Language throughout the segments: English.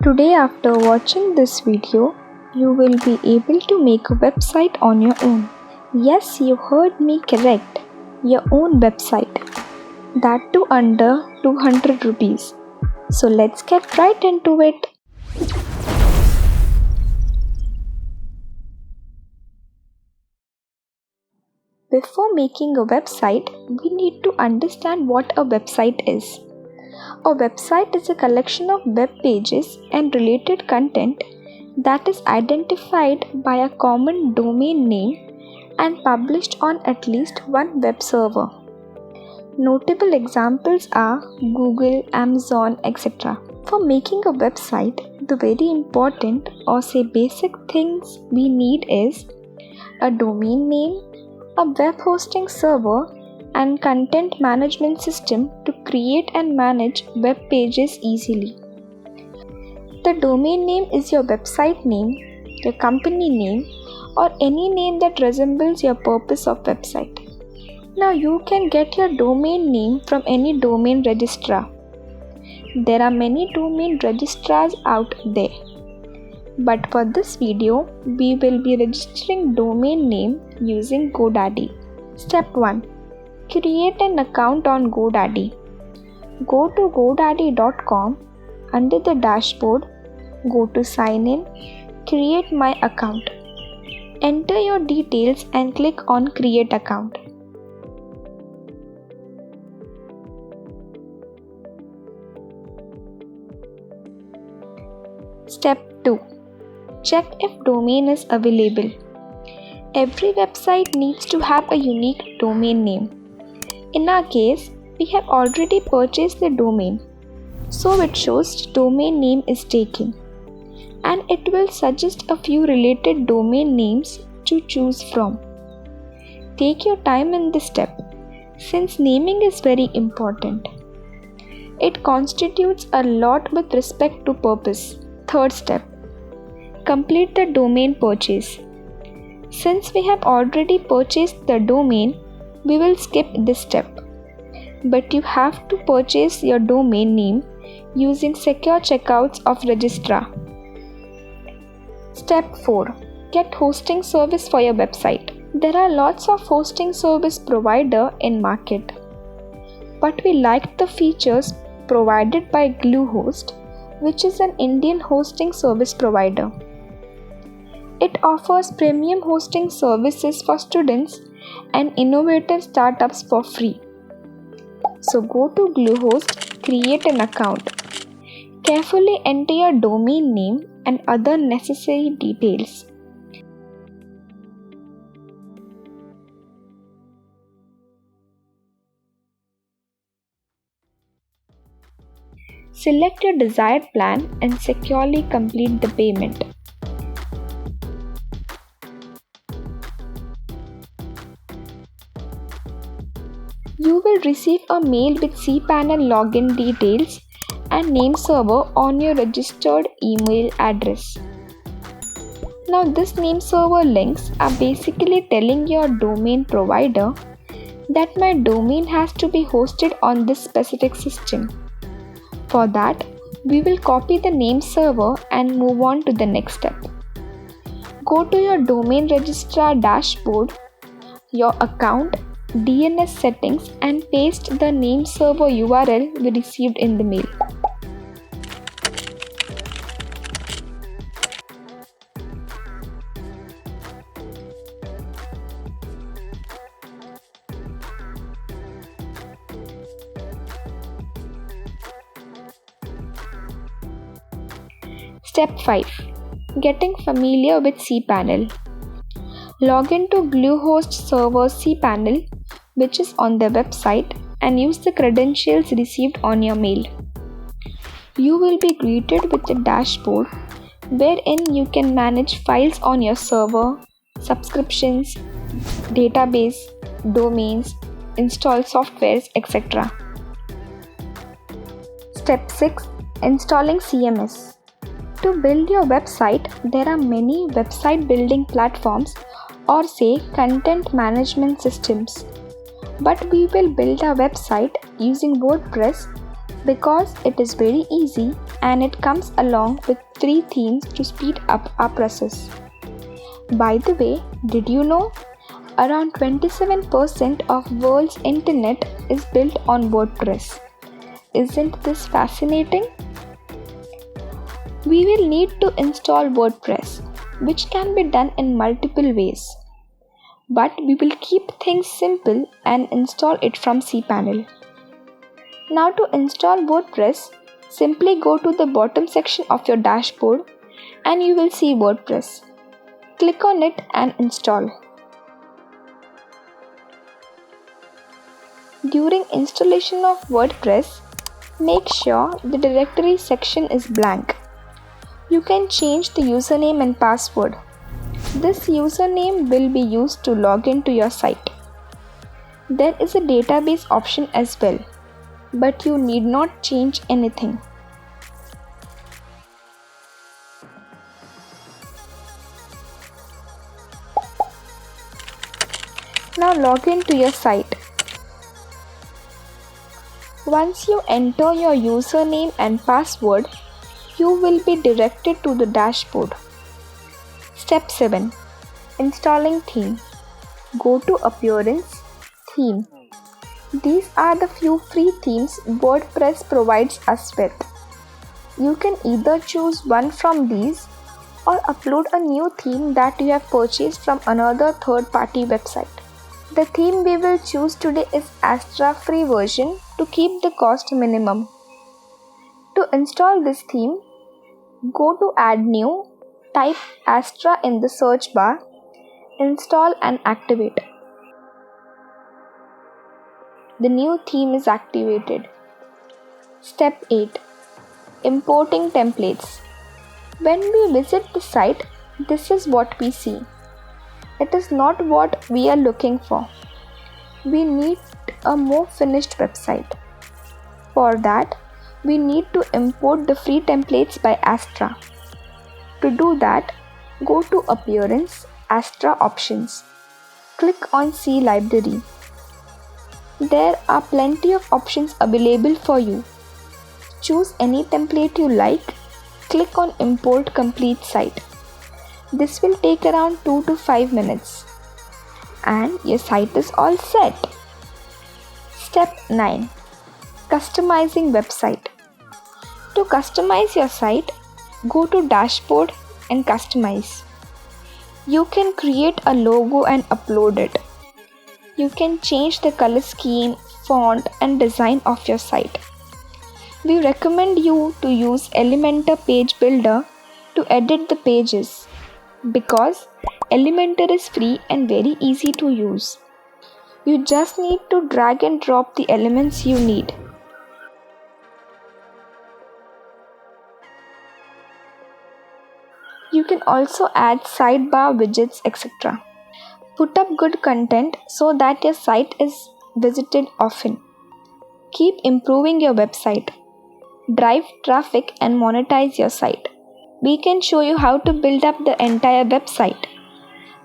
Today, after watching this video, you will be able to make a website on your own. Yes, you heard me correct. Your own website. That too under 200 rupees. So let's get right into it. Before making a website, we need to understand what a website is. A website is a collection of web pages and related content that is identified by a common domain name and published on at least one web server. Notable examples are Google, Amazon, etc. For making a website, the very important or say basic things we need is a domain name, a web hosting server, and content management system to create and manage web pages easily. The domain name is your website name, your company name, or any name that resembles your purpose of website. Now you can get your domain name from any domain registrar. There are many domain registrars out there. But for this video, we will be registering domain name using GoDaddy. Step 1. Create an account on GoDaddy. Go to godaddy.com. Under the dashboard, go to Sign In, Create My Account. Enter your details and click on Create Account. Step 2. Check if domain is available. Every website needs to have a unique domain name. In our case, we have already purchased the domain, so it shows domain name is taken, and it will suggest a few related domain names to choose from. Take your time in this step, since naming is very important. It constitutes a lot with respect to purpose. Third step. Complete the domain purchase. Since we have already purchased the domain, we will skip this step. But you have to purchase your domain name using secure checkouts of registrar. Step 4. Get hosting service for your website. There are lots of hosting service provider in market. But we liked the features provided by Bluehost, which is an Indian hosting service provider. It offers premium hosting services for students and innovative startups for free. So go to Bluehost, create an account. Carefully enter your domain name and other necessary details. Select your desired plan and securely complete the payment. You will receive a mail with cPanel login details and name server on your registered email address. Now this name server links are basically telling your domain provider that my domain has to be hosted on this specific system. For that, we will copy the name server and move on to the next step. Go to your domain registrar dashboard, your account, DNS settings, and paste the name server URL we received in the mail. Step 5. Getting familiar with cPanel. Log into Bluehost server cPanel, which is on their website, and use the credentials received on your mail. You will be greeted with a dashboard wherein you can manage files on your server, subscriptions, database, domains, install softwares, etc. Step 6. Installing CMS. To build your website, there are many website building platforms or say content management systems. But we will build our website using WordPress because it is very easy and it comes along with free themes to speed up our process. By the way, did you know around 27% of world's internet is built on WordPress? Isn't this fascinating? We will need to install WordPress, which can be done in multiple ways. But we will keep things simple and install it from cPanel. Now to install WordPress, simply go to the bottom section of your dashboard and you will see WordPress. Click on it and install. During installation of WordPress, make sure the directory section is blank. You can change the username and password. This username will be used to log into your site. There is a database option as well, but you need not change anything. Now log into your site. Once you enter your username and password, you will be directed to the dashboard. Step 7. Installing theme. Go to Appearance, Theme. These are the few free themes WordPress provides us with. You can either choose one from these or upload a new theme that you have purchased from another third-party website. The theme we will choose today is Astra free version to keep the cost minimum. To install this theme, go to Add New, type Astra in the search bar, install and activate. The new theme is activated. Step 8. Importing templates. When we visit the site, this is what we see. It is not what we are looking for. We need a more finished website. For that, we need to import the free templates by Astra. To do that, go to Appearance, Astra Options. Click on See Library. There are plenty of options available for you. Choose any template you like. Click on Import Complete Site. This will take around 2 to 5 minutes. And your site is all set. Step 9. Customizing website. To customize your site, go to Dashboard and Customize. You can create a logo and upload it. You can change the color scheme, font and design of your site. We recommend you to use Elementor Page Builder to edit the pages because Elementor is free and very easy to use. You just need to drag and drop the elements you need. You can also add sidebar widgets, etc. Put up good content so that your site is visited often. Keep improving your website. Drive traffic and monetize your site. We can show you how to build up the entire website,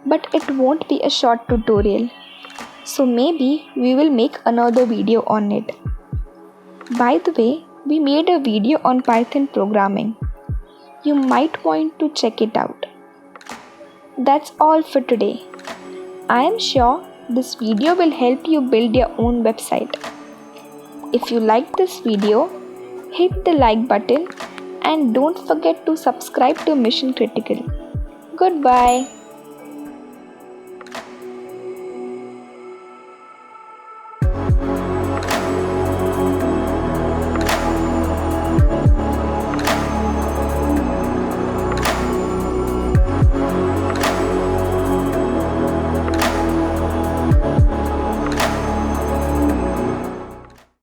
but it won't be a short tutorial. So maybe we will make another video on it. By the way, we made a video on Python programming. You might want to check it out. That's all for today. I am sure this video will help you build your own website. If you like this video, hit the like button and don't forget to subscribe to Mission Critical. Goodbye.